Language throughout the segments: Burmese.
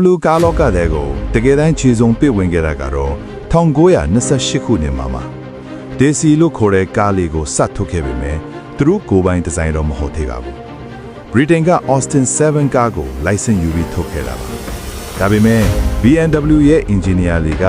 Blue ကားလောကတဲ့ကိုတကယ်တမ်းခြေစုံပစ်ဝင်ခဲ့တာကတော့1928ခုနှစ်မှာဒေစီလို့ခေါ်တဲ့ကားလေးကိုစထုတ်ခဲ့ပေမဲ့သူတို့ကိုယ်ပိုင်ဒီဇိုင်းတော့မဟုတ်သေးပါဘူး။ Britain က Austin 7 ကားကို license ယူပြီးထုတ်ခဲ့တာပါ။ဒါပေမဲ့ BMW ရဲ့ engineer တွေက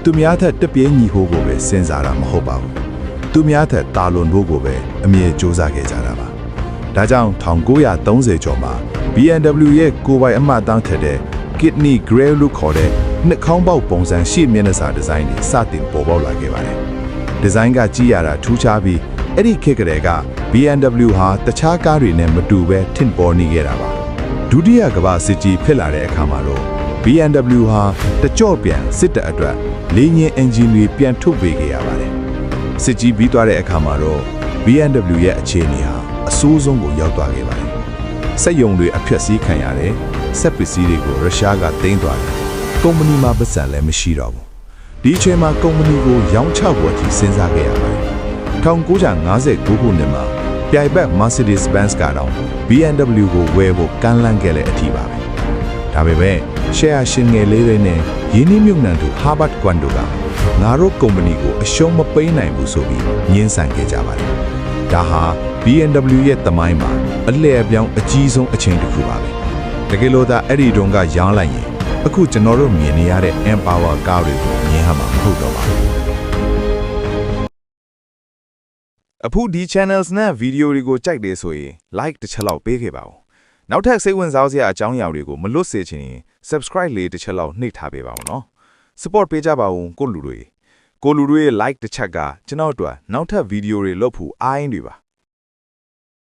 သူများထက်တပြင်းညီဖို့ကိုပဲစဉ်းစားတာမဟုတ်ပါဘူး။သူများထက်တာလွန်ဖို့ကိုပဲအမြဲစူးစမ်းခဲ့ကြတာပါ။ဒါကြောင့်1930ကျော်မှာ BMW ရဲ့ကိုယ်ပိုင်အမှတ်အသားထက်တဲ့ Kidney Grey လို့ခေါ်တဲ့နှစ်ခေါင်းပေါက်ပုံစံရှိမျက်နှာစာဒီဇိုင်းတွေစတင်ပေါ်ပေါက်လာခဲ့ပါတယ်။ဒီဇိုင်းကကြည့်ရတာထူးခြားပြီးအဲ့ဒီခေတ်ကတည်းက BMW ဟာတခြားကားတွေနဲ့မတူပဲထင်ပေါ်နေခဲ့တာပါ။ဒုတိယကမ္ဘာစစ်ကြီးဖြစ်လာတဲ့အခါမှာတော့ BMW ဟာတကြော့ပြန်စစ်တပ်အတွက်လေးညင်အင်ဂျင်တွေပြန်ထုတ်ပေးခဲ့ရပါတယ်။စစ်ကြီးပြီးသွားတဲ့အခါမှာတော့ BMW ရဲ့အခြေအနေဟာအဆိုးဆုံးကိုရောက်သွားခဲ့ပါတယ်။စက်ရုံတွေအဖျက်ဆီးခံရတယ်။စက်ပစ္စည်းတွေကိုရုရှားကသိမ်းသွားတယ်။ကုမ္ပဏီမှာပတ်စံလည်းမရှိတော့ဘူး။ဒီအချိန်မှာကုမ္ပဏီကိုရောင်းချဖို့အထိစဉ်းစားခဲ့ရပါတယ်။1959ခုနှစ်မှာပြိုင်ဘက် Mercedes-Benz ကတော့ BMW ကိုဝယ်ဖို့ကမ်းလှမ်းခဲ့တဲ့အထိပါပဲ။ဒါပေမဲ့ရှယ်ယာရှင်ငယ်လေးတွေနဲ့ယင်းနှမြုပ်နှံသူ Herbert Quandt တို့ကငါတို့ကုမ္ပဏီကိုအရှုံးမပေးနိုင်ဘူးဆိုပြီးညှင်းဆန်ခဲ့ကြပါတယ်။ဒါဟာ BMW ရဲ့သမိုင်းမှာအလှည့်အပြောင်းအကြီးဆုံးအချိန်တစ်ခုပါပဲ။တကယ်လို့သာအဲ့ဒီတုန်းကရောင်းလိုက်ရင်အခုကျွန်တော်တို့မြင်နေရတဲ့ Empower ကားတွေကိုမြင်ရမှာမဟုတ်တော့ပါဘူး။အခုဒီ channels နဲ့ video တွေကိုကြိုက်တယ်ဆိုရင် like တစ်ချက်လောက်ပေးခဲ့ပါဦး။နောက်ထပ်စိတ်ဝင်စားစရာအကြောင်းအရာတွေကိုမလွတ်စေချင်ရင် subscribe လေးတစ်ချက်လောက်နှိပ်ထားပေးပါဦးနော်။ support ပေးကြပါဦးကိုလူတွေရဲ့ like တစ်ချက်ကကျွန်တော်တို့နောက်ထပ် video တွေလုပ်ဖို့အားရင်းတွေပါ